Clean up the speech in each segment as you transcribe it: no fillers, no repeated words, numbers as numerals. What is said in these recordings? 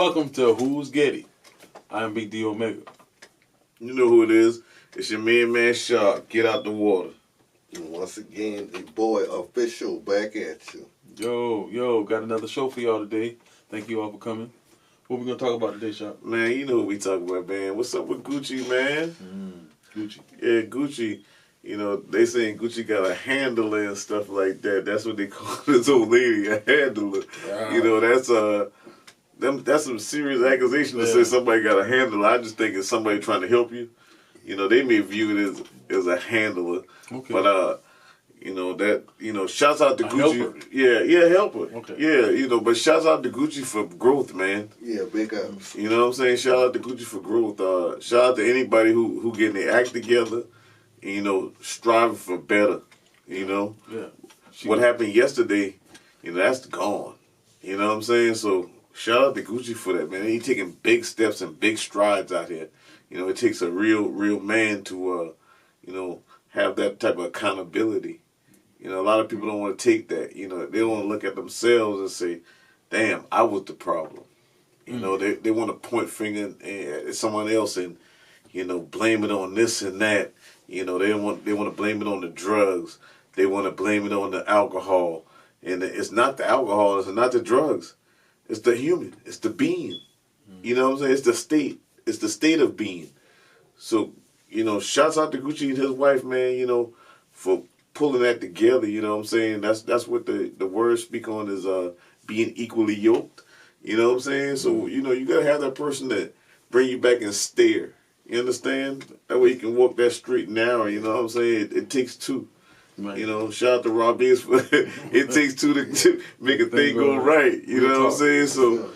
Welcome to Who's Getty. I am Big D Omega. You know who it is. It's your man Shark. Get out the water. And once again, the boy official back at you. Yo, got another show for y'all today. Thank you all for coming. What we gonna talk about today, Shark? Man, you know what we talk about, man. What's up with Gucci, man? Gucci. Yeah, Gucci. You know, they saying Gucci got a handler and stuff like that. That's what they call this old lady, a handler. Wow. You know, that's some serious accusation to say somebody got a handler. I just think it's somebody trying to help you. You know, they may view it as a handler. Okay. But shouts out to Gucci. Helper. Yeah, helper. Okay. Yeah, but shouts out to Gucci for growth, man. Yeah, big ups. You know what I'm saying? Shout out to Gucci for growth. Shout out to anybody who getting their act together, and, you know, striving for better. You know? Yeah. What happened yesterday, you know, that's gone. You know what I'm saying? So shout out to Gucci for that, man. He taking big steps and big strides out here. You know, it takes a real man to have that type of accountability. You know, a lot of people don't want to take that. You know, they don't want to look at themselves and say, damn, I was the problem. You know, they want to point finger at someone else and, you know, blame it on this and that. You know, they want to blame it on the drugs. They want to blame it on the alcohol. And it's not the alcohol, it's not the drugs. It's the human. It's the being. You know what I'm saying? It's the state. It's the state of being. So, you know, shouts out to Gucci and his wife, man, you know, for pulling that together, you know what I'm saying? That's what the words speak on is being equally yoked. You know what I'm saying? So, you know, you gotta have that person that bring you back and steer. You understand? That way you can walk that straight and narrow, you know what I'm saying? It takes two. Right. You know, shout out to Rob Bates for it takes two to make a thing go right. You know what I'm saying? So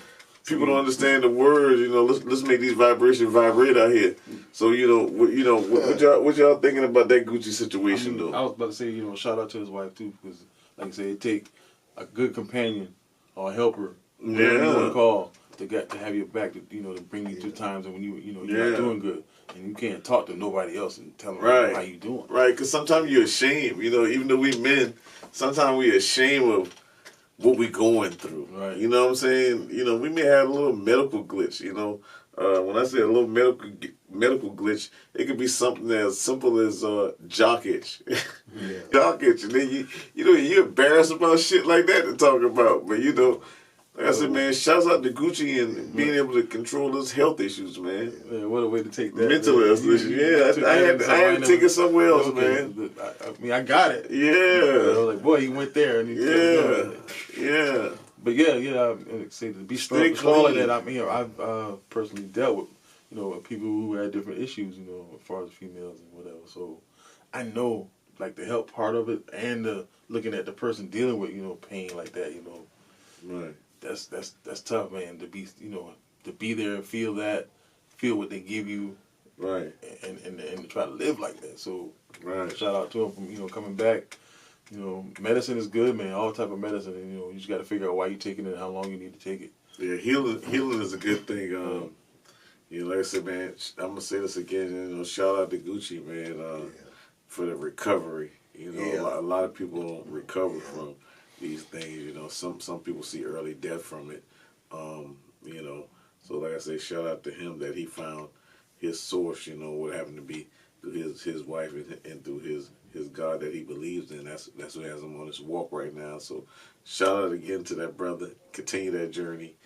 people don't understand the words. You know, let's make these vibrations vibrate out here. So what y'all thinking about that Gucci situation though? I was about to say, you know, shout out to his wife too, because like I say, it take a good companion or a helper, whatever you want to call, to have your back, to bring you through times and when you're not doing good. And you can't talk to nobody else and tell them how you doing. Right, because sometimes you're ashamed. You know, even though we men, sometimes we're ashamed of what we going through. Right. You know what I'm saying? You know, we may have a little medical glitch, you know. When I say a little medical glitch, it could be something as simple as jock itch. Jock itch. And then you're embarrassed about shit like that to talk about. But, you know, like I said, man, shouts out to Gucci and being able to control his health issues, man. Yeah, what a way to take that. Mental health issues. Yeah, I had to take it somewhere else, man. I got it. Yeah. I was like, boy, he went there. And he yeah. But yeah, I say to be strong like that. I've personally dealt with, people who had different issues, as far as females and whatever. So I know, like, the help part of it and the looking at the person dealing with, pain like that, Right. That's tough, man. To be there and feel what they give you, right, and to try to live like that. So, right. Shout out to him from coming back. Medicine is good, man. All type of medicine, and you just got to figure out why you're taking it and how long you need to take it. Yeah, healing is a good thing. Like I said, man, I'm gonna say this again. Shout out to Gucci, man, for the recovery. A lot of people don't recover from these things. Some people see early death from it. So like I say, shout out to him that he found his source. What happened to be through his wife and through his God that he believes in. That's what has him on this walk right now. So shout out again to that brother. Continue that journey.